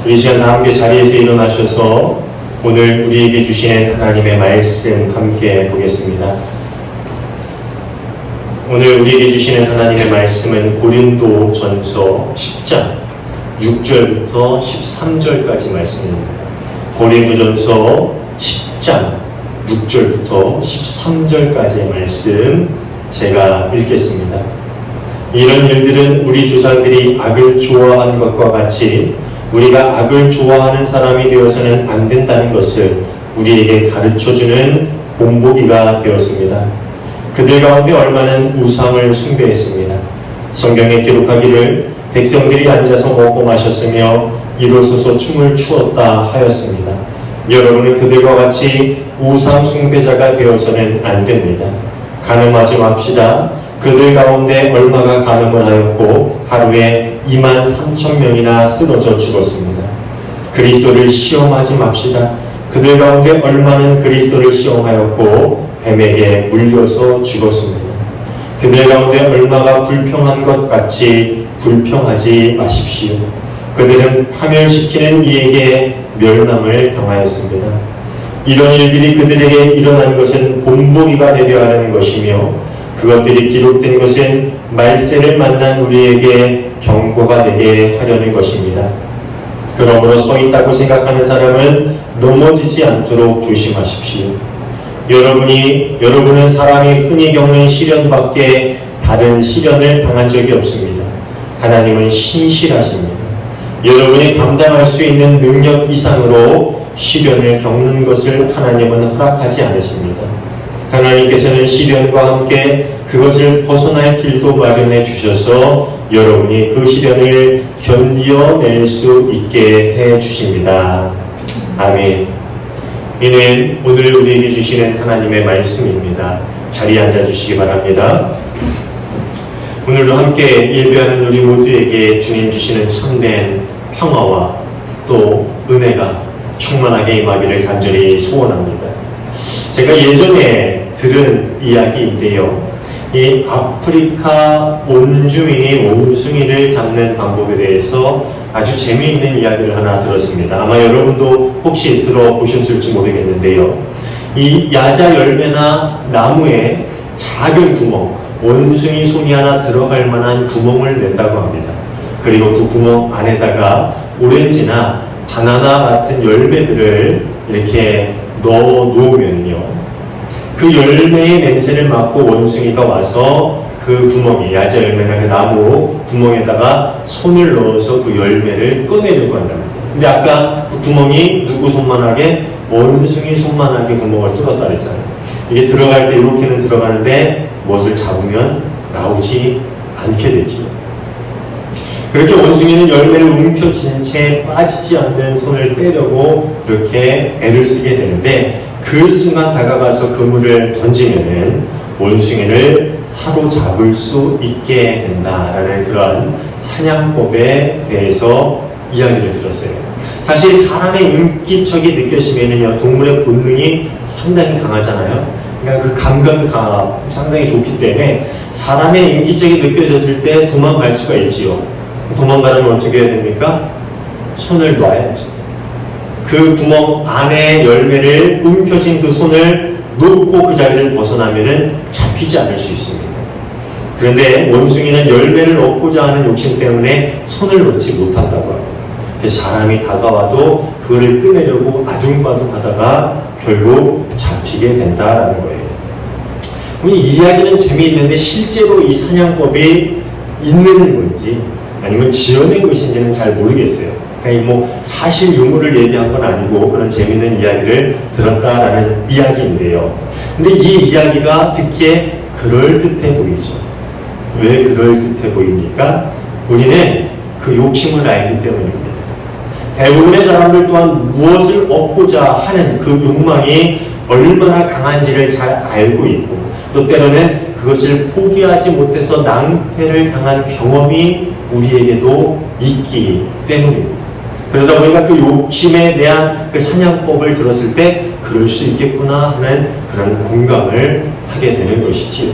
우리 시간 다 함께 자리에서 일어나셔서 오늘 우리에게 주시는 하나님의 말씀 함께 보겠습니다. 오늘 우리에게 주시는 하나님의 말씀은 고린도 전서 10장 6절부터 13절까지 말씀입니다. 고린도 전서 10장 6절부터 13절까지의 말씀 제가 읽겠습니다. 이런 일들은 우리 조상들이 악을 좋아한 것과 같이 우리가 악을 좋아하는 사람이 되어서는 안 된다는 것을 우리에게 가르쳐주는 본보기가 되었습니다. 그들 가운데 얼마는 우상을 숭배했습니다. 성경에 기록하기를 백성들이 앉아서 먹고 마셨으며 일어서서 춤을 추었다 하였습니다. 여러분은 그들과 같이 우상 숭배자가 되어서는 안 됩니다. 간음하지 맙시다. 그들 가운데 얼마가 간음을 하였고 하루에 23,000명이나 쓰러져 죽었습니다. 그리스도를 시험하지 맙시다. 그들 가운데 얼마는 그리스도를 시험하였고 뱀에게 물려서 죽었습니다. 그들 가운데 얼마가 불평한 것 같이 불평하지 마십시오. 그들은 파멸시키는 이에게 멸망을 당하였습니다. 이런 일들이 그들에게 일어난 것은 본보기가 되려 하는 것이며 그것들이 기록된 것은 말세를 만난 우리에게 경고가 되게 하려는 것입니다. 그러므로 서 있다고 생각하는 사람은 넘어지지 않도록 조심하십시오. 여러분은 사람이 흔히 겪는 시련밖에 다른 시련을 당한 적이 없습니다. 하나님은 신실하십니다. 여러분이 감당할 수 있는 능력 이상으로 시련을 겪는 것을 하나님은 허락하지 않으십니다. 하나님께서는 시련과 함께 그것을 벗어날 길도 마련해 주셔서 여러분이 그 시련을 견뎌낼 수 있게 해 주십니다. 아멘. 이는 오늘 우리에게 주시는 하나님의 말씀입니다. 자리에 앉아 주시기 바랍니다. 오늘도 함께 예배하는 우리 모두에게 주님 주시는 참된 평화와 또 은혜가 충만하게 임하기를 간절히 소원합니다. 제가 예전에 들은 이야기인데요. 이 아프리카 원주민이 원숭이를 잡는 방법에 대해서 아주 재미있는 이야기를 하나 들었습니다. 아마 여러분도 혹시 들어보셨을지 모르겠는데요. 이 야자 열매나 나무에 작은 구멍, 원숭이 손이 하나 들어갈 만한 구멍을 낸다고 합니다. 그리고 그 구멍 안에다가 오렌지나 바나나 같은 열매들을 이렇게 넣어 놓으면요. 그 열매의 냄새를 맡고 원숭이가 와서 그 구멍에, 야자 열매나 그 나무 구멍에다가 손을 넣어서 그 열매를 꺼내려고 한답니다. 근데 아까 그 구멍이 누구 손만하게? 원숭이 손만하게 구멍을 뚫었다 그랬잖아요. 이게 들어갈 때 이렇게는 들어가는데 무엇을 잡으면 나오지 않게 되지요. 그렇게 원숭이는 열매를 움켜쥔 채 빠지지 않는 손을 빼려고 이렇게 애를 쓰게 되는데 그 순간 다가가서 그물을 던지면은 원숭이를 사로잡을 수 있게 된다라는 그러한 사냥법에 대해서 이야기를 들었어요. 사실 사람의 인기척이 느껴지면은요, 동물의 본능이 상당히 강하잖아요. 그러니까 그 감각이 상당히 좋기 때문에 사람의 인기척이 느껴졌을 때 도망갈 수가 있지요. 도망가려면 어떻게 해야 됩니까? 손을 놔야죠. 그 구멍 안에 열매를 움켜쥔 그 손을 놓고 그 자리를 벗어나면은 잡히지 않을 수 있습니다. 그런데 원숭이는 열매를 얻고자 하는 욕심 때문에 손을 놓지 못한다고 합니다. 그래서 사람이 다가와도 그거를 끊으려고 아둥바둥 하다가 결국 잡히게 된다라는 거예요. 이 이야기는 재미있는데 실제로 이 사냥법이 있는 건지 아니면 지어낸 것인지는 잘 모르겠어요. 그러니까 사실 유무를 얘기한 건 아니고 그런 재미있는 이야기를 들었다라는 이야기인데요. 근데 이 이야기가 듣기에 그럴듯해 보이죠. 왜 그럴듯해 보입니까? 우리는 그 욕심을 알기 때문입니다. 대부분의 사람들 또한 무엇을 얻고자 하는 그 욕망이 얼마나 강한지를 잘 알고 있고 또 때로는 그것을 포기하지 못해서 낭패를 당한 경험이 우리에게도 있기 때문입니다. 그러다 보니까 그 욕심에 대한 그 사냥법을 들었을 때 그럴 수 있겠구나 하는 그런 공감을 하게 되는 것이지요.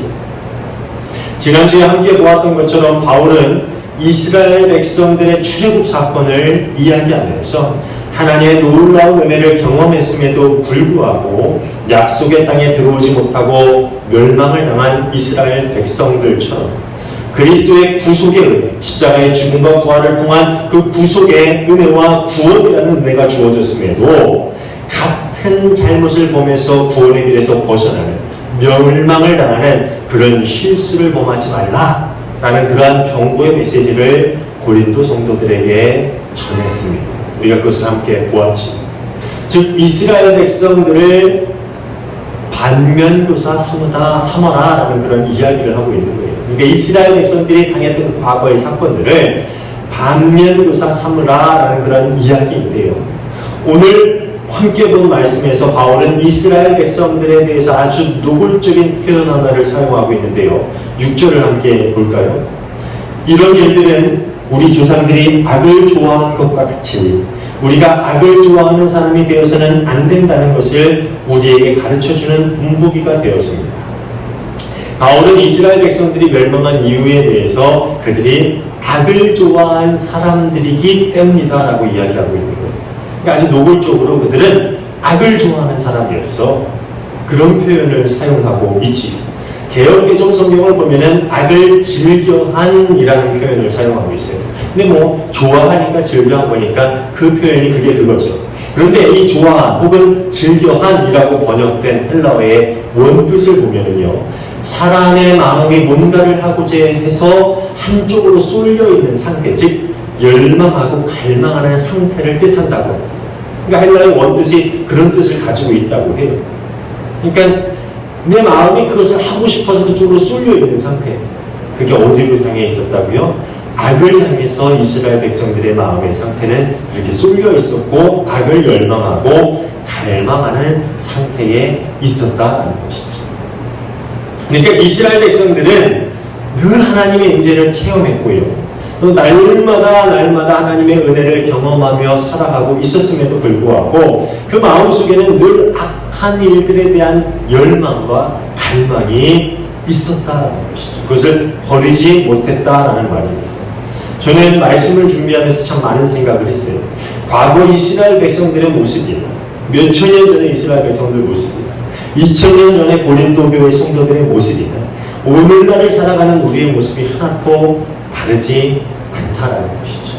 지난주에 함께 보았던 것처럼 바울은 이스라엘 백성들의 출애굽 사건을 이야기하면서 하나님의 놀라운 은혜를 경험했음에도 불구하고 약속의 땅에 들어오지 못하고 멸망을 당한 이스라엘 백성들처럼 그리스도의 구속의 은혜, 십자가의 죽음과 부활을 통한 그 구속의 은혜와 구원이라는 은혜가 주어졌음에도 같은 잘못을 범해서 구원의 길에서 벗어나는 멸망을 당하는 그런 실수를 범하지 말라라는 그러한 경고의 메시지를 고린도 성도들에게 전했습니다. 우리가 그것을 함께 보았지. 즉 이스라엘 백성들을 반면교사 삼아라라는 그런 이야기를 하고 있는 거예요. 그러니까 이스라엘 백성들이 당했던 그 과거의 사건들을 반면교사 삼으라라는 그런 이야기인데요. 오늘 함께 본 말씀에서 바울은 이스라엘 백성들에 대해서 아주 노골적인 표현 하나를 사용하고 있는데요. 6절을 함께 볼까요? 이런 일들은 우리 조상들이 악을 좋아한 것과 같이 우리가 악을 좋아하는 사람이 되어서는 안 된다는 것을 우리에게 가르쳐주는 본보기가 되었습니다. 바울은 이스라엘 백성들이 멸망한 이유에 대해서 그들이 악을 좋아한 사람들이기 때문이다라고 이야기하고 있는 거예요. 그러니까 아주 노골적으로 그들은 악을 좋아하는 사람이었어. 그런 표현을 사용하고 있지. 개역개정 성경을 보면은 악을 즐겨한이라는 표현을 사용하고 있어요. 근데 뭐 좋아하니까 즐겨한 거니까 그 표현이 그거죠. 그런데 이 좋아한 혹은 즐겨한이라고 번역된 헬라어의 원뜻을 보면은요, 사람의 마음이 뭔가를 하고자 해서 한쪽으로 쏠려 있는 상태, 즉 열망하고 갈망하는 상태를 뜻한다고. 그러니까 헬라어의 원뜻이 그런 뜻을 가지고 있다고 해요. 그러니까 내 마음이 그것을 하고 싶어서 그쪽으로 쏠려 있는 상태. 그게 어디로 향해 있었다고요? 악을 향해서 이스라엘 백성들의 마음의 상태는 그렇게 쏠려 있었고 악을 열망하고 갈망하는 상태에 있었다는 것이죠. 그러니까 이스라엘 백성들은 늘 하나님의 임재를 체험했고요. 또 날마다 하나님의 은혜를 경험하며 살아가고 있었음에도 불구하고 그 마음속에는 늘 악한 일들에 대한 열망과 갈망이 있었다는 것이죠. 그것을 버리지 못했다라는 말입니다. 저는 말씀을 준비하면서 참 많은 생각을 했어요. 과거 이스라엘 백성들의 모습이나 몇천 년 전의 이스라엘 백성들 모습이나 2000년 전의 고린도 교회 성도들의 모습이나 오늘날을 살아가는 우리의 모습이 하나도 다르지 않다라는 것이죠.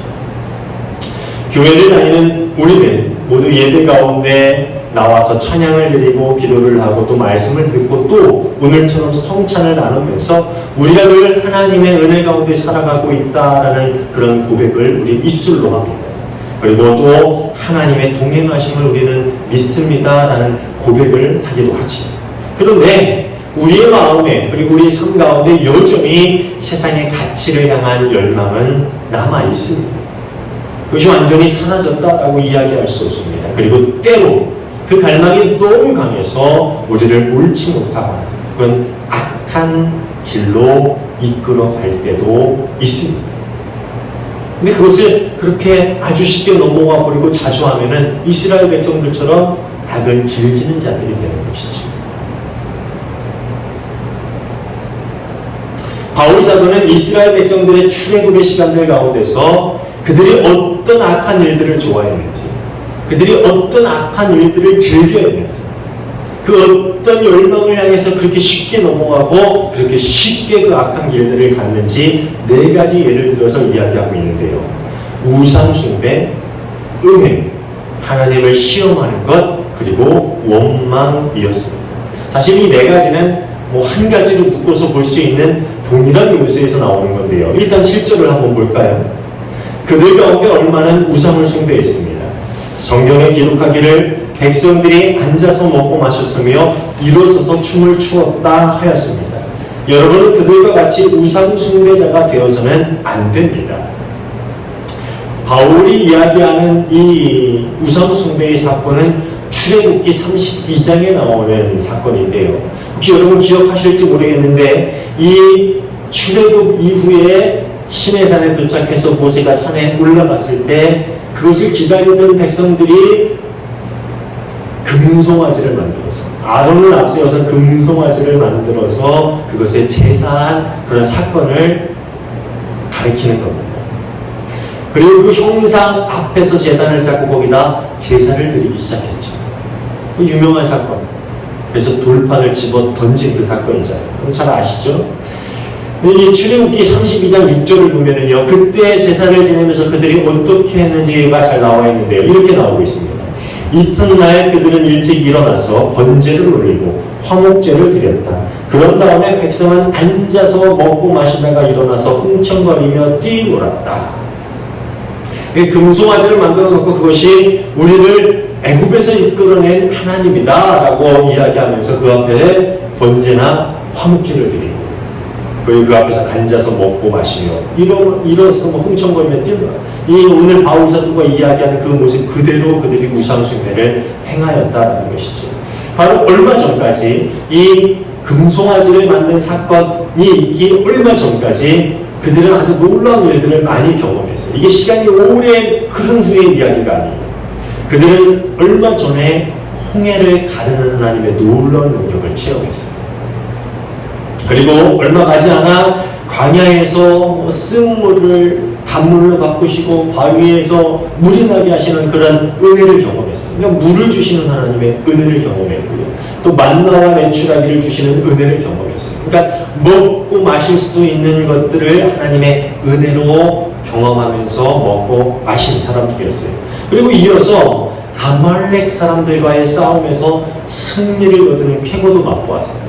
교회를 다니는 우리는 모두 예배 가운데 나와서 찬양을 드리고 기도를 하고 또 말씀을 듣고 또 오늘처럼 성찬을 나누면서 우리가 늘 하나님의 은혜 가운데 살아가고 있다라는 그런 고백을 우리 입술로 합니다. 그리고 또 하나님의 동행하심을 우리는 믿습니다라는 고백을 하기도 하지. 그런데 우리의 마음에 그리고 우리의 삶 가운데 여전히 세상의 가치를 향한 열망은 남아 있습니다. 그것이 완전히 사라졌다라고 이야기할 수 없습니다. 그리고 때로 그 갈망이 너무 강해서 우리를 옳지 못하거나 그건 악한 길로 이끌어 갈 때도 있습니다. 근데 그것을 그렇게 아주 쉽게 넘어가 버리고 자주 하면은 이스라엘 백성들처럼 악을 즐기는 자들이 되는 것이죠. 바울 사도는 이스라엘 백성들의 출애굽의 시간들 가운데서 그들이 어떤 악한 일들을 좋아했는지, 그들이 어떤 악한 일들을 즐겨했는지, 그 어떤 열망을 향해서 그렇게 쉽게 넘어가고 그렇게 쉽게 그 악한 길들을 갔는지 4가지 예를 들어서 이야기하고 있는데요. 우상숭배, 음행, 하나님을 시험하는 것, 그리고 원망이었습니다. 사실 이 4가지는 뭐 한 가지로 묶어서 볼 수 있는 동일한 요소에서 나오는 건데요. 일단 7절을 한번 볼까요? 그들 가운데 얼마나 우상을 숭배했습니다. 성경에 기록하기를 백성들이 앉아서 먹고 마셨으며 일어서서 춤을 추었다 하였습니다. 여러분은 그들과 같이 우상 숭배자가 되어서는 안 됩니다. 바울이 이야기하는 이 우상 숭배의 사건은 출애굽기 32장에 나오는 사건인데요. 혹시 여러분 기억하실지 모르겠는데 이 출애굽 이후에 시내산에 도착해서 모세가 산에 올라갔을 때 그것을 기다리던 백성들이 금송아지를 만들어서 아론을 앞세워서 금송아지를 만들어서 그것에 제사한 그런 사건을 가리키는 겁니다. 그리고 그 형상 앞에서 제단을 쌓고 거기다 제사를 드리기 시작했죠. 그 유명한 사건. 그래서 돌판을 집어 던진 그 사건이잖아요. 잘 아시죠? 이 출애굽기 32장 6절을 보면은요, 그때 제사를 지내면서 그들이 어떻게 했는지가 잘 나와 있는데요. 이렇게 나오고 있습니다. 이튿날 그들은 일찍 일어나서 번제를 올리고 화목제를 드렸다. 그런 다음에 백성은 앉아서 먹고 마시다가 일어나서 흥청거리며 뛰놀았다. 금송아지를 만들어 놓고 그것이 우리를 애굽에서 이끌어낸 하나님이다 라고 이야기하면서 그 앞에 번제나 화목제를 드리고 그리고 그 앞에서 앉아서 먹고 마시며 일어서 흥청거리며 뛰놀아. 이 오늘 바울 사도가 이야기하는 그 모습 그대로 그들이 우상숭배를 행하였다라는 것이죠. 바로 얼마 전까지 이 금송아지를 만든 사건이 있기 얼마 전까지 그들은 아주 놀라운 일들을 많이 경험했어요. 이게 시간이 오래 흐른 후의 이야기가 아니에요. 그들은 얼마 전에 홍해를 가르는 하나님의 놀라운 능력을 체험했어요. 그리고 얼마 가지 않아 광야에서 쓴물을 단물로 바꾸시고 바위에서 물이 나게 하시는 그런 은혜를 경험했어요. 그러니까 물을 주시는 하나님의 은혜를 경험했고요. 또 만나와 맨추라기를 주시는 은혜를 경험했어요. 그러니까 먹고 마실 수 있는 것들을 하나님의 은혜로 경험하면서 먹고 마신 사람들이었어요. 그리고 이어서 아말렉 사람들과의 싸움에서 승리를 거두는 쾌거도 맛보았어요.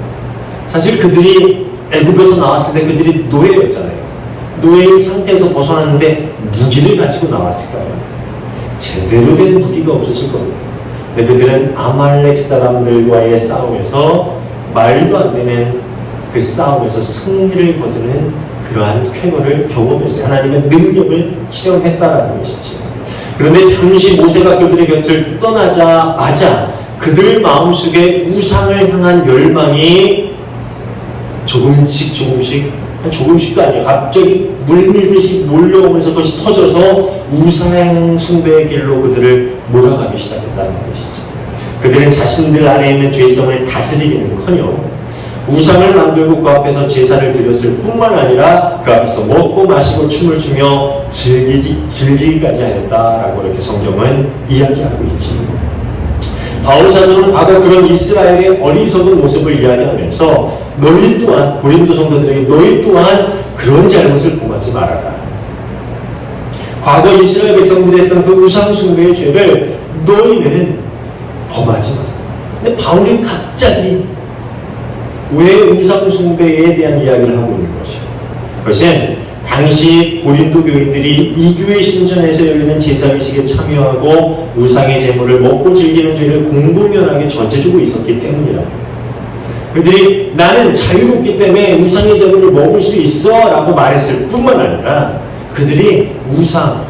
사실 그들이 애굽에서 나왔을 때 그들이 노예였잖아요. 노예인 상태에서 벗어났는데 무기를 가지고 나왔을까요? 제대로 된 무기가 없었을 겁니다. 근데 그들은 아말렉 사람들과의 싸움에서 말도 안 되는 그 싸움에서 승리를 거두는 그러한 쾌거를 경험했어요. 하나님의 능력을 체험했다라는 것이죠. 그런데 잠시 모세가 그들의 곁을 떠나자마자 그들 마음속에 우상을 향한 열망이 조금씩도 아니에요. 갑자기 물밀듯이 몰려오면서 그것이 터져서 우상 숭배의 길로 그들을 몰아가기 시작했다는 것이죠. 그들은 자신들 안에 있는 죄성을 다스리기는커녕 우상을 만들고 그 앞에서 제사를 드렸을 뿐만 아니라 그 앞에서 먹고 마시고 춤을 추며 즐기기까지 하였다라고 이렇게 성경은 이야기하고 있지. 바울 사도는 과거 그런 이스라엘의 어리석은 모습을 이야기하면서 너희 또한 고린도 성도들에게 너희 또한 그런 잘못을 범하지 말아라. 과거 이스라엘 백성들이 했던 그 우상 숭배의 죄를 너희는 범하지 마라. 근데 바울이 갑자기 왜 우상 숭배에 대한 이야기를 하고 있는 것이죠? 그것은 당시 고린도 교인들이 이교회 신전에서 열리는 제사의식에 참여하고 우상의 제물을 먹고 즐기는 죄를 공공연하게 저지르고 있었기 때문이라고. 그들이 나는 자유롭기 때문에 우상의 제물을 먹을 수 있어 라고 말했을 뿐만 아니라 그들이 우상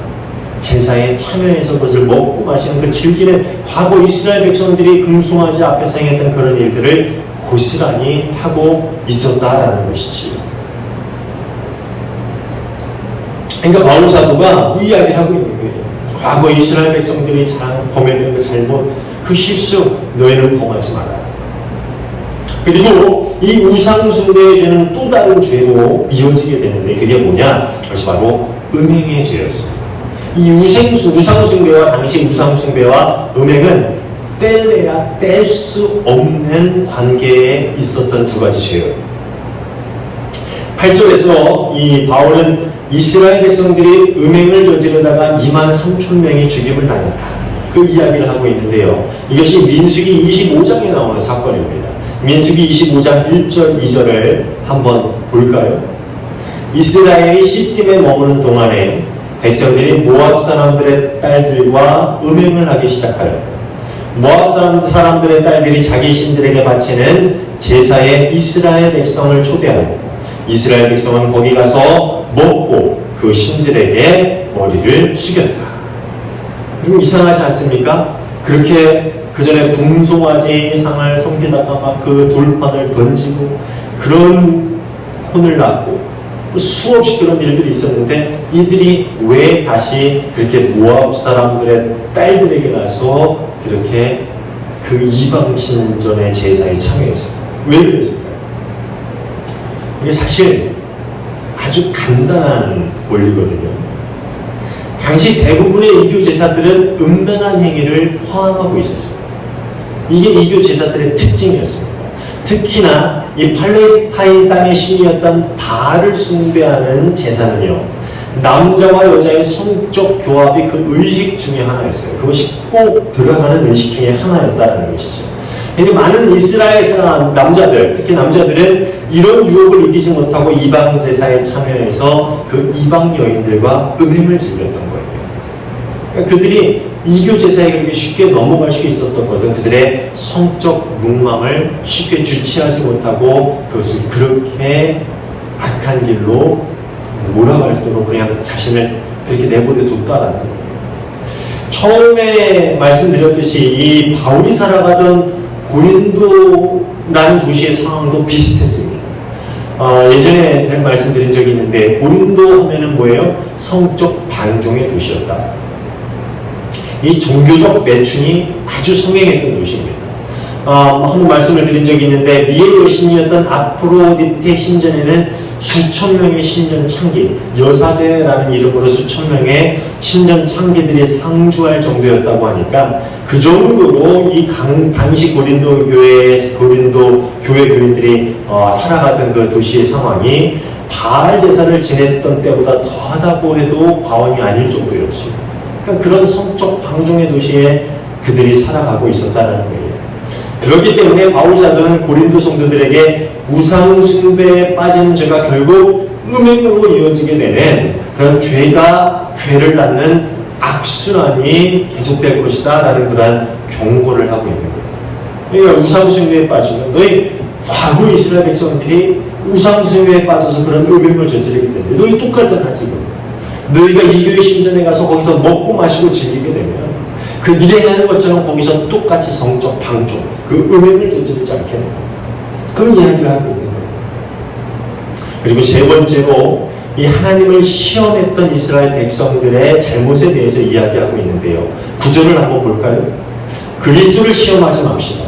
제사에 참여해서 그것을 먹고 마시는 그 즐기는 과거 이스라엘 백성들이 금송아지 앞에서 행했던 그런 일들을 고스란히 하고 있었다라는 것이지요. 그러니까 바울 사도가 이 이야기를 하고 있는 거예요. 과거 이스라엘 백성들이 범했던 그 잘못, 그 실수 너희는 범하지 마라. 그리고 이 우상 숭배의 죄는 또 다른 죄로 이어지게 되는데 그게 뭐냐? 그것이 바로 음행의 죄였습니다. 이 우상 숭배와 당시 우상 숭배와 음행은 뗄래야 뗄 수 없는 관계에 있었던 두 가지 죄예요. 8절에서 이 바울은 이스라엘 백성들이 음행을 저지르다가 23,000명이 죽임을 당했다. 그 이야기를 하고 있는데요. 이것이 민수기 25장에 나오는 사건입니다. 민수기 25장 1절 2절을 한번 볼까요? 이스라엘이 시팀에 머무는 동안에 백성들이 모압 사람들의 딸들과 음행을 하기 시작하였다. 모압 사람들의 딸들이 자기 신들에게 바치는 제사에 이스라엘 백성을 초대하였고 이스라엘 백성은 거기 가서 먹고 그 신들에게 머리를 숙였다. 좀 이상하지 않습니까? 그렇게 그 전에 금송아지 상을 섬기다가 막 그 돌판을 던지고 그런 혼을 났고 수없이 그런 일들이 있었는데 이들이 왜 다시 그렇게 모압 사람들의 딸들에게 가서 그렇게 그 이방 신전의 제사에 참여했을까요? 왜 그랬을까요? 이게 사실 아주 간단한 원리거든요. 당시 대부분의 이교 제사들은 음란한 행위를 포함하고 있었습니다. 이게 이교 제사들의 특징이었습니다. 특히나 이 팔레스타인 땅의 신이었던 바알을 숭배하는 제사는요, 남자와 여자의 성적 교합이 그 의식 중에 하나였어요. 그것이 꼭 들어가는 의식 중에 하나였다는 것이죠. 그러니까 많은 이스라엘 사람, 남자들, 특히 남자들은 이런 유혹을 이기지 못하고 이방 제사에 참여해서 그 이방 여인들과 음행을 즐겼던 거예요. 그러니까 그들이 이교 제사에 그렇게 쉽게 넘어갈 수 있었던 것은 그들의 성적 욕망을 쉽게 주체하지 못하고 그것을 그렇게 악한 길로 몰아갈도록 그냥 자신을 그렇게 내버려 뒀다라는 거예요. 처음에 말씀드렸듯이 이 바울이 살아가던 고린도라는 도시의 상황도 비슷했습니다. 예전에 말씀드린 적이 있는데 고린도 하면은 뭐예요? 성적 반종의 도시였다. 이 종교적 매춘이 아주 성행했던 도시입니다. 한번 말씀을 드린 적이 있는데 미의 여신이었던 아프로디테 신전에는 수천 명의 신전 창기, 여사제라는 이름으로 수천 명의 신전 창기들이 상주할 정도였다고 하니까 그 정도로 이 당시 고린도 교회 교인들이 살아가던 그 도시의 상황이 바알 제사를 지냈던 때보다 더하다고 해도 과언이 아닐 정도였죠. 그러니까 그런 성적 방종의 도시에 그들이 살아가고 있었다는 거예요. 그렇기 때문에 바울 사도는 고린도 성도들에게 우상 숭배에 빠지는 죄가 결국 음행으로 이어지게 되는 그런 죄가 죄를 낳는 악순환이 계속될 것이다 라는 그런 경고를 하고 있는 거예요. 그러니까 우상 숭배에 빠지면 너희 과거 이스라엘 백성들이 우상 숭배에 빠져서 그런 음행을 저지르기 때문에 너희 똑같잖아 지금. 너희가 이교의 신전에 가서 거기서 먹고 마시고 즐기게 되면 그 니네 하는 것처럼 거기서 똑같이 성적 방종, 그 음행을 저지르지 않겠냐. 그런 이야기를 하고 있는 거예요. 그리고 세 번째로 이 하나님을 시험했던 이스라엘 백성들의 잘못에 대해서 이야기하고 있는데요. 구절을 한번 볼까요? 그리스도를 시험하지 맙시다.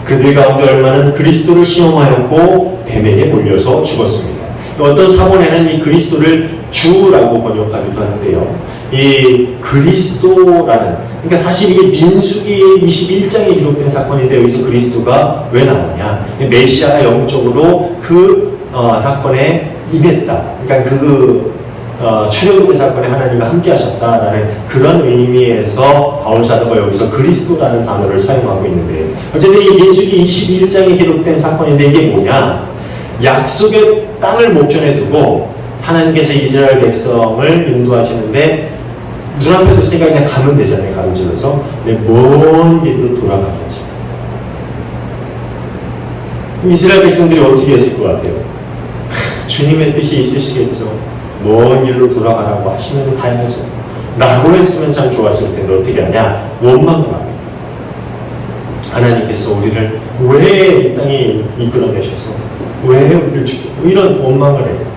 그들 가운데 얼마는 그리스도를 시험하였고 뱀에게 몰려서 죽었습니다. 어떤 사본에는 이 그리스도를 주라고 번역하기도 하는데요. 이 그리스도라는, 그러니까 사실 이게 민수기 21장에 기록된 사건인데 여기서 그리스도가 왜 나오냐? 메시아가 영적으로 그 사건에 임했다. 그러니까 출애굽의 사건에 하나님과 함께 하셨다라는 그런 의미에서 바울 사도가 여기서 그리스도라는 단어를 사용하고 있는데, 어쨌든 이 민수기 21장에 기록된 사건인데 이게 뭐냐? 약속의 땅을 목전에 두고 하나님께서 이스라엘 백성을 인도하시는데 눈앞에 둘 생각이 그냥 가면 되잖아요. 가로질러서 먼 길로 돌아가게 하시고. 이스라엘 백성들이 어떻게 했을 것 같아요? 주님의 뜻이 있으시겠죠. 먼 길로 돌아가라고 하시면 가야죠 라고 했으면 참 좋았을 텐데 어떻게 하냐? 원망을 합니다. 하나님께서 우리를 왜 이 땅에 이끌어내셔서 왜 우리를 죽이고 이런 원망을 해요.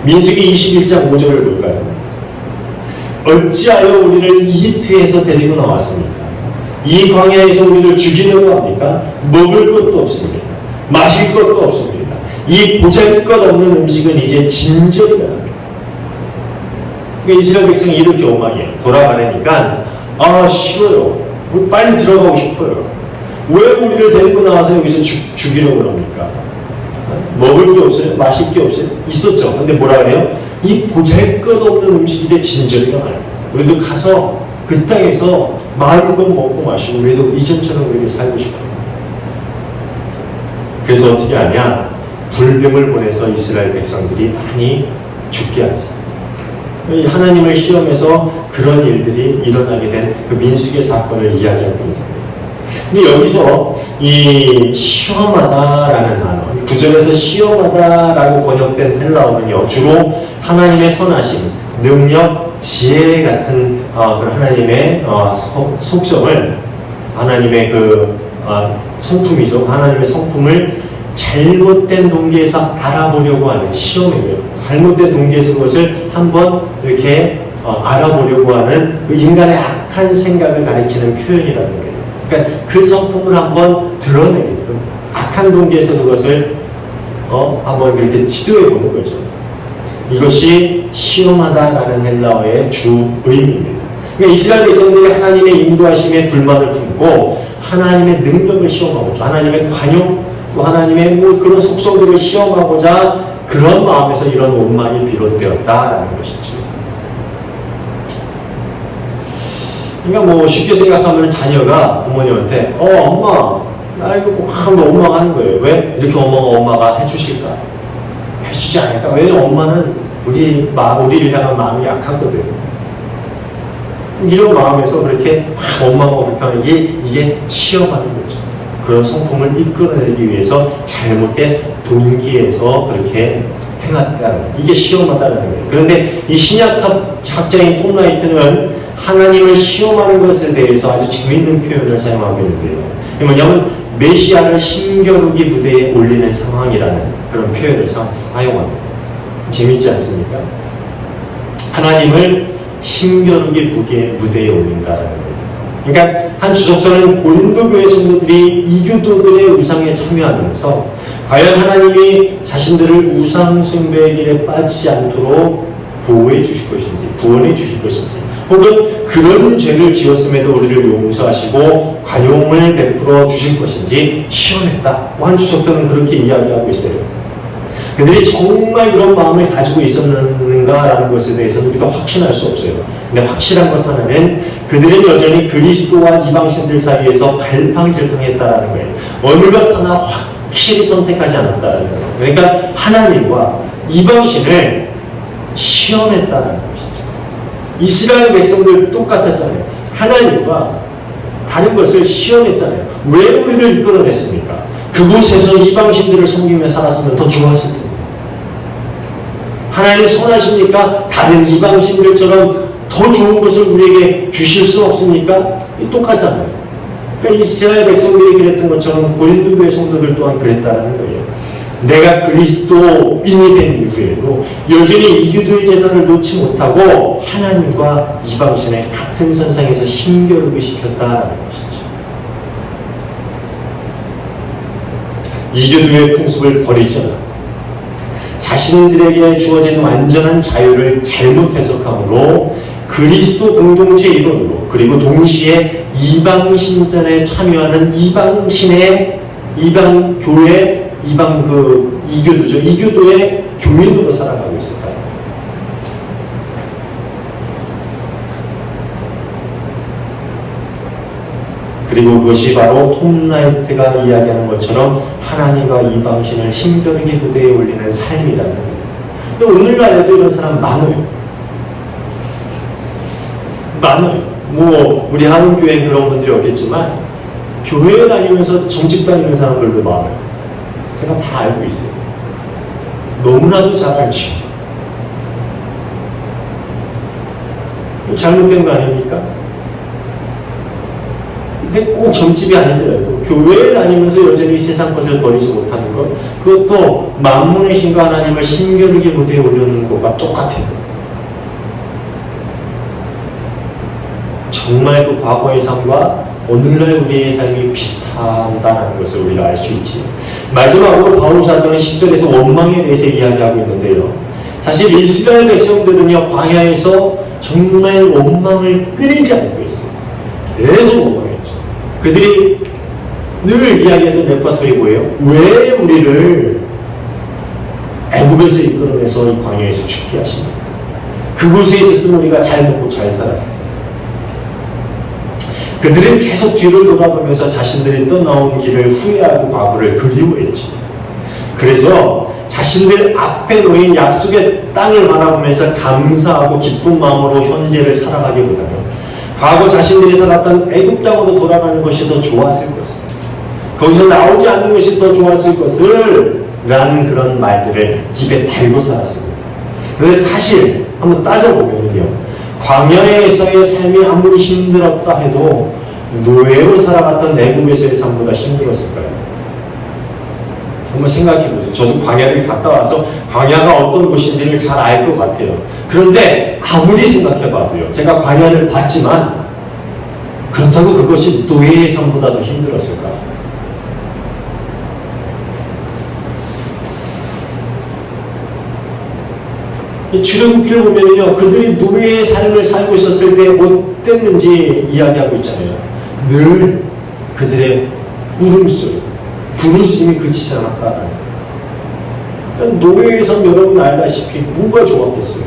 민수기 21장 5절을 볼까요? 어찌하여 우리를 이집트에서 데리고 나왔습니까? 이 광야에서 우리를 죽이려고 합니까? 먹을 것도 없습니다. 마실 것도 없습니다. 이 보잘것없는 음식은 이제 진절이다. 그러니까 이스라엘 백성이 이렇게 원망해요. 돌아가려니까 싫어요. 빨리 들어가고 싶어요. 왜 우리를 데리고 나와서 여기서 죽이려고 그럽니까? 먹을 게 없어요? 마실 게 없어요? 있었죠. 근데 뭐라 그래요? 이 보잘것없는 음식이 돼 진절이가 많아요. 우리도 가서 그 땅에서 마음껏 먹고 마시고 우리도 이전처럼 우리가 살고 싶어요. 그래서 어떻게 하냐? 불뱀을 보내서 이스라엘 백성들이 많이 죽게 하죠. 하나님을 시험해서 그런 일들이 일어나게 된 그 민수기의 사건을 이야기하고 있는 거예요. 근데 여기서 이 시험하다라는 단어, 구절에서 시험하다라고 번역된 헬라어는요, 주로 하나님의 선하심, 능력, 지혜 같은 그런 하나님의 속성을, 하나님의 성품이죠. 하나님의 성품을 잘못된 동기에서 알아보려고 하는 시험이에요. 잘못된 동기에서 그것을 한번 이렇게 알아보려고 하는 그 인간의 악한 생각을 가리키는 표현이라는 거예요. 그러니까 그 성품을 한번 드러내게끔 악한 동기에서 그것을 한번 이렇게 시도해 보는 거죠. 이것이 시험하다라는 헬라어의 주 의미입니다. 그러니까 이스라엘 백성들이 하나님의 인도하심에 불만을 품고 하나님의 능력을 시험하고자, 하나님의 관용, 또 하나님의 그런 속성들을 시험하고자 그런 마음에서 이런 원망이 비롯되었다라는 것이죠. 그러니까 쉽게 생각하면 자녀가 부모님한테 엄마 나 이거 막 원망하는 거예요. 왜? 이렇게 엄마가 해주실까? 해주지 않을까? 왜냐면 엄마는 우리를 향한 마음이 약하거든. 이런 마음에서 그렇게 막 원망하고 불평하는 이게 시험하는 거죠. 그런 성품을 이끌어내기 위해서 잘못된 동기에서 그렇게 행했다는, 이게 시험하다는 거예요. 그런데 이 신약학자인 톰 라이트는 하나님을 시험하는 것에 대해서 아주 재미있는 표현을 사용하고 있는데요. 뭐냐면 메시아를 힘겨루기 무대에 올리는 상황이라는 그런 표현을 사용합니다. 재미있지 않습니까? 하나님을 힘겨루기 무대에 올린다라는 거예요. 그러니까 한 주석서는 고린도 교회 성도들이 이교도들의 우상에 참여하면서 과연 하나님이 자신들을 우상 숭배의 길에 빠지지 않도록 보호해 주실 것인지, 구원해 주실 것인지, 혹은 그런 죄를 지었음에도 우리를 용서하시고 관용을 베풀어 주실 것인지 시험했다. 한 주석서는 그렇게 이야기하고 있어요. 그들이 정말 이런 마음을 가지고 있었는가라는 것에 대해서는 우리가 확신할 수 없어요. 근데 확실한 것 하나는 그들은 여전히 그리스도와 이방신들 사이에서 갈팡질팡했다라는 거예요. 어느 것 하나 확실히 선택하지 않았다라는 거예요. 그러니까 하나님과 이방신을 시험했다는 것이죠. 이스라엘 백성들 똑같았잖아요. 하나님과 다른 것을 시험했잖아요. 왜 우리를 이끌어냈습니까? 그곳에서 이방신들을 섬기며 살았으면 더 좋았을 텐데. 하나님 선하십니까? 다른 이방신들처럼 더 좋은 것을 우리에게 주실 수 없습니까? 똑같잖아요. 그러니까 이스라엘 백성들이 그랬던 것처럼 고린도 교회 성도들 또한 그랬다는 거예요. 내가 그리스도인이 된 이후에도 여전히 이교도의 재산을 놓지 못하고 하나님과 이방신을 같은 선상에서 힘겨루게 시켰다라는 것이죠. 이교도의 풍습을 버리지 않았고 자신들에게 주어진 완전한 자유를 잘못 해석함으로 그리스도 공동체 일원으로, 그리고 동시에 이방신전에 참여하는 이방신의 이방교회, 이교도죠. 이교도의 교인으로 살아가고 있었다. 그리고 그것이 바로 톰 라이트가 이야기하는 것처럼 하나님과 이방신을 힘겨루기 무대에 올리는 삶이라는 거예요. 근데 오늘날에도 이런 사람 많아요. 우리 한국교회엔 그런 분들이 없겠지만 교회에 다니면서 정집 다니는 사람들도 많아요. 제가 다 알고 있어요. 너무나도 잘 알죠. 잘못된 거 아닙니까? 근데 꼭 점집이 아니더라도 교회에 다니면서 여전히 세상 것을 버리지 못하는 것, 그것도 만문의 신과 하나님을 힘겨루게 무대에 올려놓는 것과 똑같아요. 정말 그 과거의 삶과 오늘날 우리의 삶이 비슷하다는 것을 우리가 알 수 있지. 마지막으로 바울 사도는 10절에서 원망에 대해서 이야기하고 있는데요. 사실 이스라엘 백성들은요, 광야에서 정말 원망을 끊이지 않고 있어요. 계속 원망했죠. 그들이 늘 이야기하던 레퍼토리 뭐예요? 왜 우리를 애굽에서 이끌어내서 이 광야에서 죽게 하십니까? 그곳에 있었으면 우리가 잘 먹고 잘 살았을 텐데. 그들은 계속 뒤를 돌아보면서 자신들이 떠나온 길을 후회하고 과거를 그리워했지. 그래서 자신들 앞에 놓인 약속의 땅을 바라보면서 감사하고 기쁜 마음으로 현재를 살아가기보다는 과거 자신들이 살았던 애굽 땅으로 돌아가는 것이 더 좋았을 것을, 거기서 나오지 않는 것이 더 좋았을 것을 라는 그런 말들을 입에 달고 살았습니다. 그런데 사실 한번 따져보면요, 광야에서의 삶이 아무리 힘들었다 해도 노예로 살아갔던 애굽에서의 삶보다 힘들었을까요? 한번 생각해보세요. 저도 광야를 갔다 와서 광야가 어떤 곳인지를 잘 알 것 같아요. 그런데 아무리 생각해봐도요, 제가 광야를 봤지만 그렇다고 그것이 노예의 삶보다 더 힘들었을까? 출애굽기를 보면요, 그들이 노예의 삶을 살고 있었을 때 어땠는지 이야기하고 있잖아요. 늘 그들의 울음소리, 부르짖음이 그치지 않았다. 그러니까 노예의 삶 여러분 알다시피 뭐가 좋았겠어요?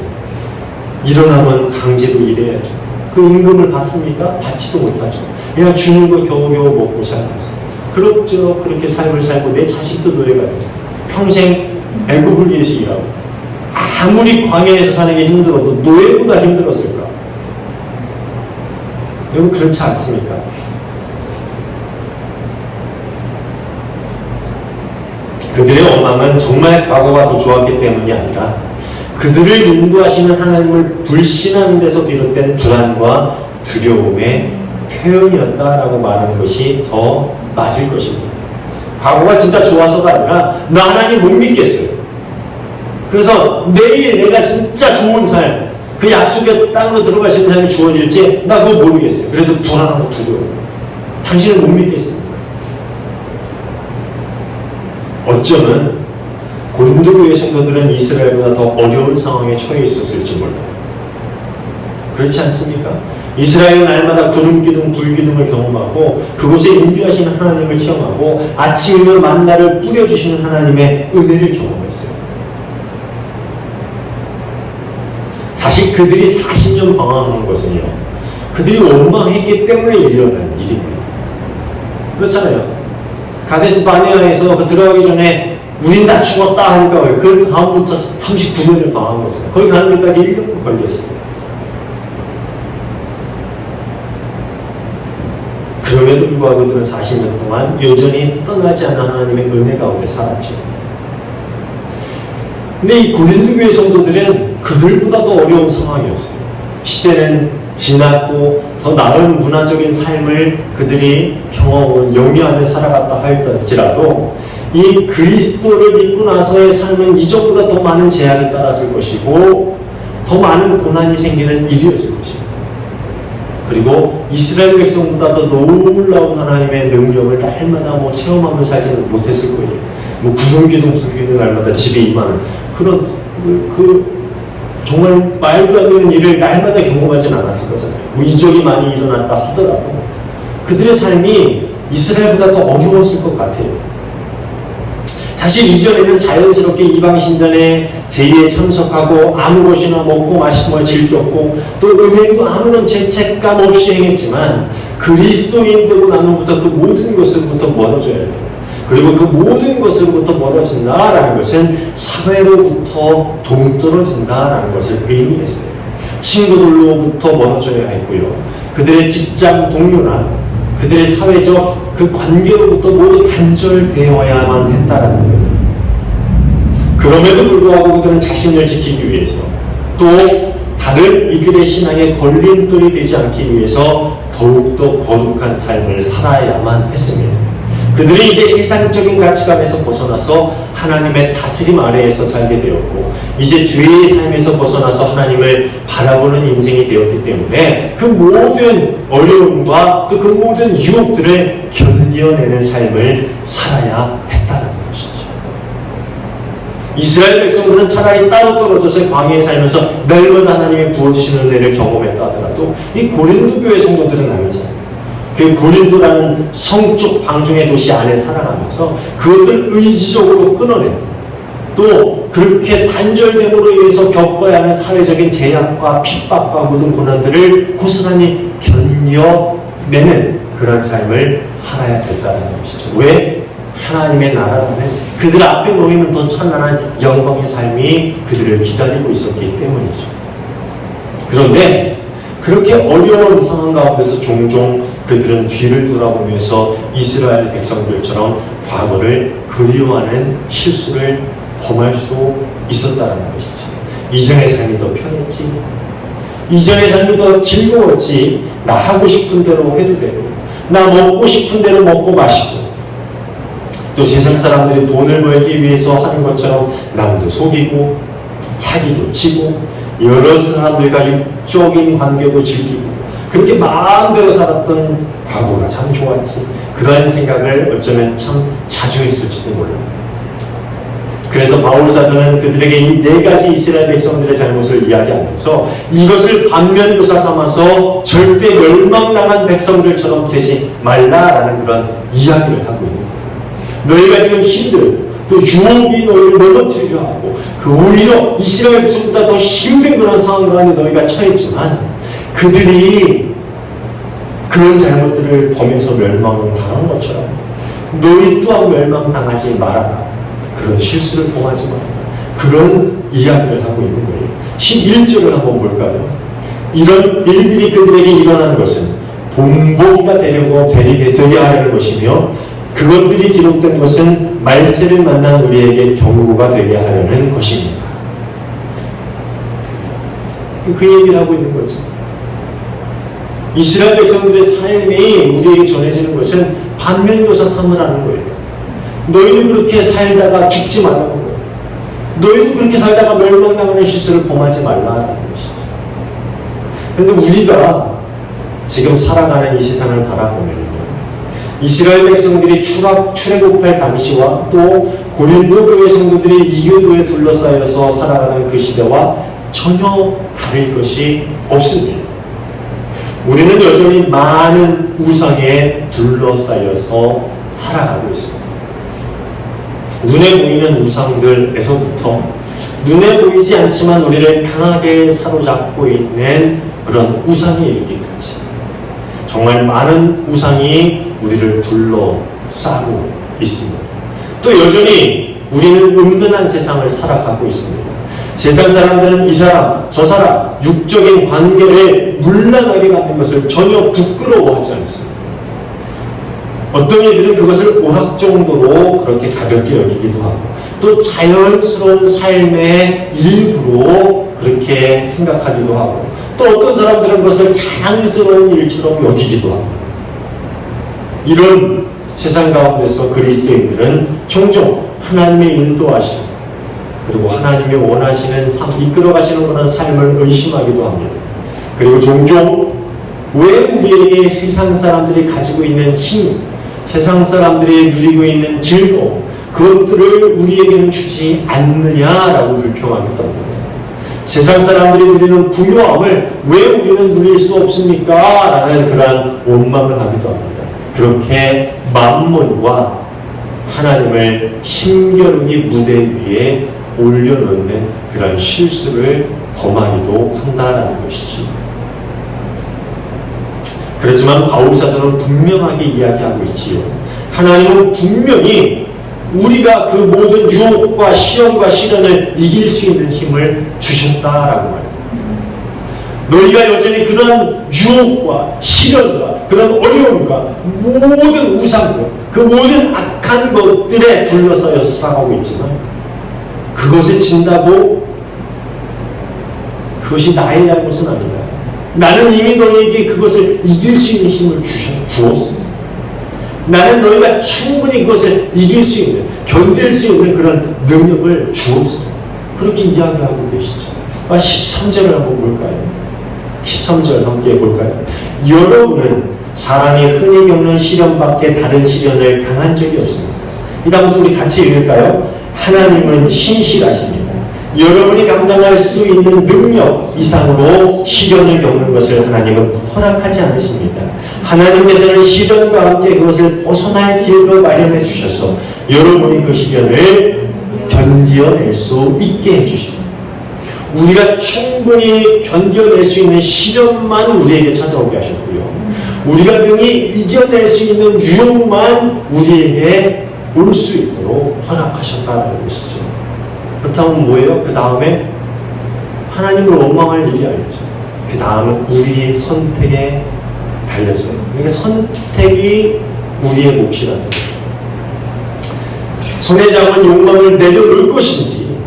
일어나면 강제로 일해야죠. 그 임금을 받습니까? 받지도 못하죠. 그냥 주는 거 겨우겨우 먹고 살면서 그렇죠. 그렇게 삶을 살고 내 자식도 노예가 돼요. 평생 애국을 위해서 일하고 아무리 광야에서 사는 게 힘들어도 노예보다 힘들었을까? 여러분 그렇지 않습니까? 그들의 원망은 정말 과거가 더 좋았기 때문이 아니라 그들을 인도하시는 하나님을 불신하는 데서 비롯된 불안과 두려움의 표현이었다라고 말하는 것이 더 맞을 것입니다. 과거가 진짜 좋아서가 아니라 나 하나님 못 믿겠어요. 그래서 내일 내가 진짜 좋은 삶, 그 약속의 땅으로 들어갈 수 있는 삶이 주어질지 나 그거 모르겠어요. 그래서 불안하고 두려워요. 당신을 못 믿겠습니다. 어쩌면 고린도 교회 성도들은 이스라엘보다 더 어려운 상황에 처해 있었을지 몰라요. 그렇지 않습니까? 이스라엘은 날마다 구름 기둥, 불 기둥을 경험하고 그곳에 인도하시는 하나님을 체험하고 아침이면 만나를 뿌려주시는 하나님의 은혜를 경험했어요. 사실 그들이 40년 방황한 것은요, 그들이 원망했기 때문에 일어난 일입니다. 그렇잖아요. 가데스 바네아에서 그 들어가기 전에 우린 다 죽었다 하니까 그 다음부터 39년을 방황한 거잖아요. 거기 가는 데까지 1년 걸렸습니다. 그럼에도 불구하고 그들은 40년 동안 여전히 떠나지 않은 하나님의 은혜 가운데 살았죠. 근데 이 고린도 교회 성도들은 그들보다 더 어려운 상황이었어요. 시대는 지났고 더 나은 문화적인 삶을 그들이 경험하고 영위하며 살아갔다 할지라도 이 그리스도를 믿고 나서의 삶은 이전보다 더 많은 제약이 따랐을 것이고 더 많은 고난이 생기는 일이었을 것입니다. 그리고 이스라엘 백성보다 더 놀라운 하나님의 능력을 날마다 체험하며 살지는 못했을 거예요. 구름기둥, 불기둥 날마다 집에 임하는 그런 정말 말도 안 되는 일을 날마다 경험하지는 않았을 거잖아요. 이적이 많이 일어났다 하더라도 그들의 삶이 이스라엘보다 더 어려웠을 것 같아요. 사실 이전에는 자연스럽게 이방 신전에 제의에 참석하고 아무 것이나 먹고 마시고 걸 즐겼고 또 은행도 아무런 죄책감 없이 행했지만 그리스도인 되고 나면부터 그 모든 것으로부터 멀어져야 해요. 그리고 그 모든 것으로부터 멀어진다라는 것은 사회로부터 동떨어진다라는 것을 의미했어요. 친구들로부터 멀어져야 했고요. 그들의 직장 동료나 그들의 사회적 그 관계로부터 모두 단절되어야만 했다라는 거예요. 그럼에도 불구하고 그들은 자신을 지키기 위해서 또 다른 이들의 신앙에 걸림돌이 되지 않기 위해서 더욱더 거룩한 삶을 살아야만 했습니다. 그들이 이제 세상적인 가치관에서 벗어나서 하나님의 다스림 아래에서 살게 되었고 이제 죄의 삶에서 벗어나서 하나님을 바라보는 인생이 되었기 때문에 그 모든 어려움과 또 그 모든 유혹들을 견뎌내는 삶을 살아야 했다는 것이죠. 이스라엘 백성들은 차라리 따로 떨어져서 광야에 살면서 날마다 하나님의 부어주시는 은혜를 경험했다 하더라도 이 고린도 교회 성도들은 아니잖아요. 그 고린도라는 성적 방종의 도시 안에 살아가면서 그것을 의지적으로 끊어내고 또 그렇게 단절됨으로 인해서 겪어야 하는 사회적인 제약과 핍박과 모든 고난들을 고스란히 견뎌내는 그런 삶을 살아야 됐다는 것이죠. 왜? 하나님의 나라라는 그들 앞에 놓이는 더 찬란한 영광의 삶이 그들을 기다리고 있었기 때문이죠. 그런데 그렇게 어려운 상황 가운데서 종종 그들은 뒤를 돌아보면서 이스라엘 백성들처럼 과거를 그리워하는 실수를 범할 수도 있었다는 것이죠. 이전의 삶이 더 편했지, 이전의 삶이 더 즐거웠지, 나 하고 싶은 대로 해도 되고 나 먹고 싶은 대로 먹고 마시고 또 세상 사람들이 돈을 벌기 위해서 하는 것처럼 남도 속이고 사기도 치고 여러 사람들과 육적인 관계도 즐기고 그렇게 마음대로 살았던 과거가 참 좋았지, 그런 생각을 어쩌면 참 자주 했을지도 몰라요. 그래서 바울 사도는 그들에게 이 네 가지 이스라엘 백성들의 잘못을 이야기하면서 이것을 반면교사 삼아서 절대 멸망당한 백성들처럼 되지 말라라는 그런 이야기를 하고 있는 거예요. 너희가 지금 힘들고 또 유혹이 너희를 넘어뜨리려 하고 그 오히려 이스라엘 백성보다 더 힘든 그런 상황 가운데 너희가 처했지만 그들이 그런 잘못들을 범해서 멸망당한 것처럼 너희 또한 멸망당하지 말아라. 그런 실수를 범하지 말아라. 그런 이야기를 하고 있는 거예요. 11절을 한번 볼까요? 이런 일들이 그들에게 일어나는 것은 본보기가 되게 하려는 것이며 그것들이 기록된 것은 말세를 만난 우리에게 경고가 되게 하려는 것입니다. 그 얘기를 하고 있는 거죠. 이스라엘 백성들의 삶이 우리에게 전해지는 것은 반면교사 삼으라는 거예요. 너희도 그렇게 살다가 죽지 말라는 거예요. 너희도 그렇게 살다가 멸망당하는 실수를 범하지 말라는 것이죠. 그런데 우리가 지금 살아가는 이 세상을 바라보면 이스라엘 백성들이 출애굽할 당시와 또 고린도 교회 성도들이 이교도에 둘러싸여서 살아가는 그 시대와 전혀 다를 것이 없습니다. 우리는 여전히 많은 우상에 둘러싸여서 살아가고 있습니다. 눈에 보이는 우상들에서부터 눈에 보이지 않지만 우리를 강하게 사로잡고 있는 그런 우상에 이르기까지 정말 많은 우상이 우리를 둘러싸고 있습니다. 또 여전히 우리는 은근한 세상을 살아가고 있습니다. 세상 사람들은 이 사람, 저 사람, 육적인 관계를 문란하게 갖는 것을 전혀 부끄러워하지 않습니다. 어떤 이들은 그것을 오락 정도로 그렇게 가볍게 여기기도 하고 또 자연스러운 삶의 일부로 그렇게 생각하기도 하고 또 어떤 사람들은 그것을 자랑스러운 일처럼 여기기도 합니다. 이런 세상 가운데서 그리스도인들은 종종 하나님의 인도하심 그리고 하나님이 원하시는 삶, 이끌어가시는 그런 삶을 의심하기도 합니다. 그리고 종종 왜 우리에게 세상 사람들이 가지고 있는 힘, 세상 사람들이 누리고 있는 즐거움, 그것들을 우리에게는 주지 않느냐라고 불평하기도 합니다. 세상 사람들이 누리는 부유함을 왜 우리는 누릴 수 없습니까? 라는 그런 원망을 하기도 합니다. 그렇게 만몬과 하나님을 힘겨루기 무대 위에 올려놓는 그런 실수를 범하기도 한다라는 것이지. 그렇지만 바울 사도는 분명하게 이야기하고 있지요. 하나님은 분명히 우리가 그 모든 유혹과 시험과 시련을 이길 수 있는 힘을 주셨다라고 말합니다. 너희가 여전히 그런 유혹과 시련과 그런 어려움과 모든 우상들, 그 모든 악한 것들에 둘러싸여서 살아가고 있지만 그것에 진다고 그것이 나의 잘못은 아니다. 나는 이미 너희에게 그것을 이길 수 있는 힘을 주었습니다. 나는 너희가 충분히 그것을 이길 수 있는, 견딜 수 있는 그런 능력을 주었습니다. 그렇게 이야기하고 계시죠. 13절을 한번 볼까요? 13절 함께 볼까요? 여러분은 사람이 흔히 겪는 시련밖에 다른 시련을 당한 적이 없습니다. 이 다음부터 우리 같이 읽을까요? 하나님은 신실하십니다. 여러분이 감당할 수 있는 능력 이상으로 시련을 겪는 것을 하나님은 허락하지 않으십니다. 하나님께서는 시련과 함께 그것을 벗어날 길도 마련해 주셔서 여러분이 그 시련을 견뎌낼 수 있게 해주십니다. 우리가 충분히 견뎌낼 수 있는 시련만 우리에게 찾아오게 하셨고요. 우리가 능히 이겨낼 수 있는 유혹만 우리에게 올 수 있도록 허락하셨다는 것이죠. 그렇다면 뭐예요? 그 다음에 하나님을 원망할 일이 아니죠. 그 다음은 우리의 선택에 달렸어요. 그러니까 선택이 우리의 몫이라는 거예요. 손에 잡은 욕망을 내려놓을 것인지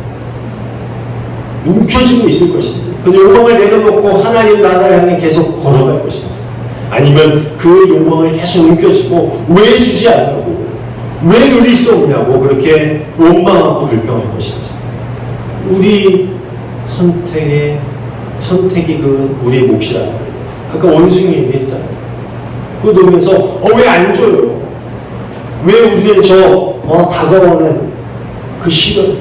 움켜쥐고 있을 것인지 그 욕망을 내려놓고 하나님 나라를 향해 계속 걸어갈 것인지 아니면 그 욕망을 계속 움켜쥐고 왜 주지 않냐고 왜 누릴 수 없냐고 그렇게 원망하고 불평할 것인지 우리 선택이 그 우리의 몫이라는 거예요. 아까 원숭이 얘기했잖아요. 그거 놓으면서 왜 안 줘요? 왜 우리는 다가오는 그 시련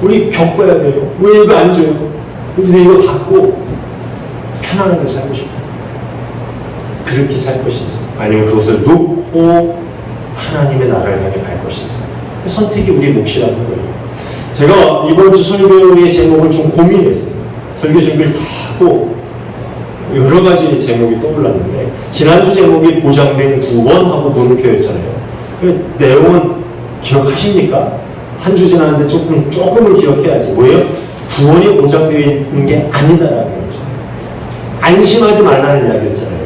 우리 겪어야 돼요. 왜 이거 안 줘요? 근데 이거 갖고 편안하게 살고 싶어요. 그렇게 살 것인지, 아니면 그것을 놓고 하나님의 나라를 향해 갈 것인지. 선택이 우리 몫이라는 거예요. 제가 이번 주 설교의 제목을 좀 고민했어요. 설교 준비를 다 하고 여러 가지 제목이 떠올랐는데, 지난주 제목이 보장된 구원하고 물음표였잖아요. 그 내용은 기억하십니까? 한 주 지났는데 조금은 기억해야지. 뭐예요? 구원이 보장되어 있는 게 아니다라는 거죠. 안심하지 말라는 이야기였잖아요.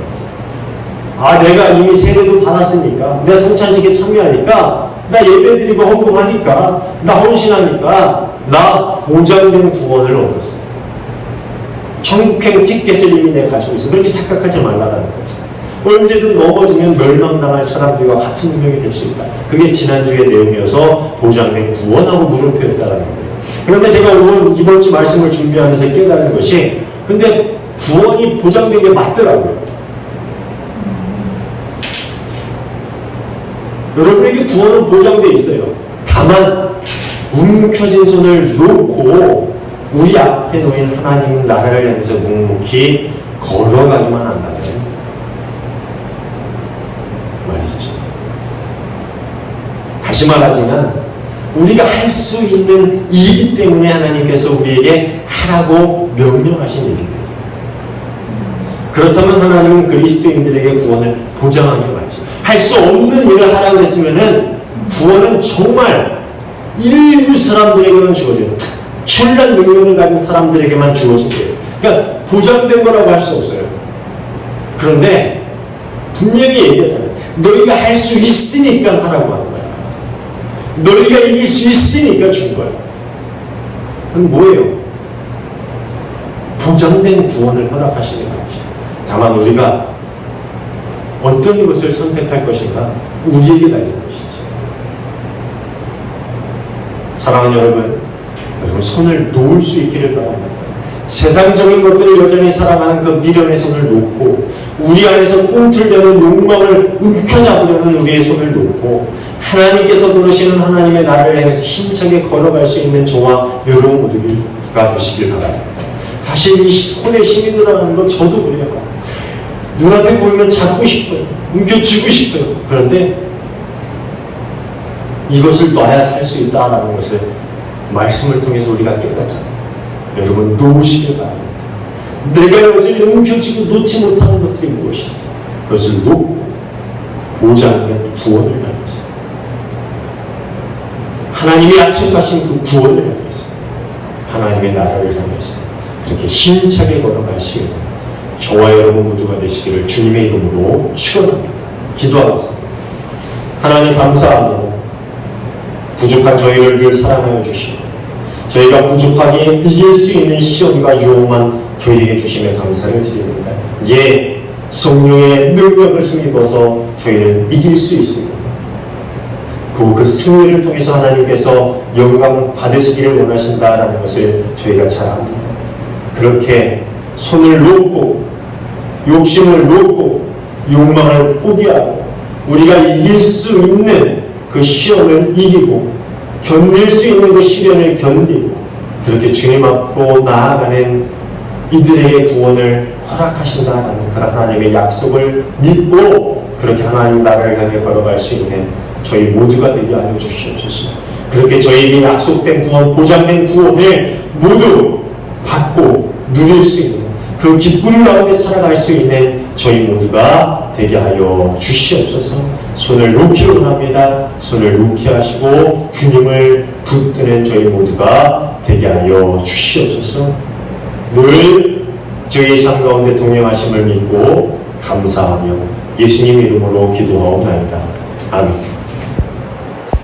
아, 내가 이미 세례도 받았으니까, 내가 성찬식에 참여하니까, 나 예배드리고 헌금하니까, 나 헌신하니까, 나 보장된 구원을 얻었어. 천국행 티켓을 이미 내가 가지고 있어. 그렇게 착각하지 말라는 거죠. 언제든 넘어지면 멸망당할 사람들과 같은 운명이 될 수 있다. 그게 지난주의 내용이어서 보장된 구원하고 물음표였다는 거예요. 그런데 제가 이번 주 말씀을 준비하면서 깨달은 것이, 근데 구원이 보장된 게 맞더라고요. 여러분에게 구원은 보장되어 있어요. 다만 움켜진 손을 놓고 우리 앞에 놓인 하나님 나라를 향해서 묵묵히 걸어가기만 한다면 말이죠. 다시 말하지만 우리가 할 수 있는 일이기 때문에 하나님께서 우리에게 하라고 명령하신 일입니다. 그렇다면 하나님은 그리스도인들에게 구원을 보장하게 말지. 할 수 없는 일을 하라고 했으면은 구원은 정말 일부 사람들에게만 주어져요. 특출난 능력을 가진 사람들에게만 주어진 거예요. 그러니까 보장된 거라고 할 수 없어요. 그런데 분명히 얘기하잖아요. 너희가 할 수 있으니까 하라고 하는 거야. 너희가 이길 수 있으니까 준 거야. 그럼 뭐예요? 보장된 구원을 허락하시는 거지. 다만 우리가 어떤 것을 선택할 것인가? 우리에게 달린 것이지. 사랑하는 여러분, 손을 놓을 수 있기를 바랍니다. 세상적인 것들을 여전히 사랑하는 그 미련의 손을 놓고, 우리 안에서 꿈틀대는 욕망을 움켜잡으려는 우리의 손을 놓고, 하나님께서 부르시는 하나님의 나라를 향해서 힘차게 걸어갈 수 있는 저와 여러분 모두가 되시길 바랍니다. 사실 이 손에 힘이 들어가는 건 저도 그래요. 눈앞에 보이면 잡고 싶어요. 움켜쥐고 싶어요. 그런데 이것을 놔야 살 수 있다라는 것을 말씀을 통해서 우리가 깨닫잖아요. 여러분, 놓으시길 바랍니다. 내가 여전히 움켜쥐고 놓지 못하는 것들이 무엇인지 그것을 놓고 보장된 구원을 향해서, 하나님이 약속하신 그 구원을 향해서, 하나님의 나라를 향해서 그렇게 힘차게 걸어갈 수 있는 저와 여러분 모두가 되시기를 주님의 이름으로 축원합니다. 기도하겠습니다. 하나님 감사합니다. 부족한 저희를 늘 사랑하여 주시고, 저희가 부족하게 이길 수 있는 시험과 유혹만 저희에게 주시며 감사를 드립니다. 예, 성령의 능력을 힘입어서 저희는 이길 수 있습니다. 그 승리를 통해서 하나님께서 영광을 받으시기를 원하신다라는 것을 저희가 잘 압니다. 그렇게 손을 놓고 욕심을 놓고 욕망을 포기하고 우리가 이길 수 있는 그 시험을 이기고 견딜 수 있는 그 시련을 견디고 그렇게 주님 앞으로 나아가는 이들에게 구원을 허락하신다라는 그 하나님의 약속을 믿고 그렇게 하나님 나라를 향해 걸어갈 수 있는 저희 모두가 되게 하여 주시옵소서. 그렇게 저희에게 약속된 구원, 보장된 구원을 모두 받고 누릴 수 있는 그 기쁨 가운데 살아갈 수 있는 저희 모두가 되게 하여 주시옵소서. 손을 놓기를 원합니다. 손을 놓게 하시고 주님을 붙드는 저희 모두가 되게 하여 주시옵소서. 늘 저희 삶 가운데 동행하심을 믿고 감사하며 예수님 이름으로 기도하옵나이다. 아멘.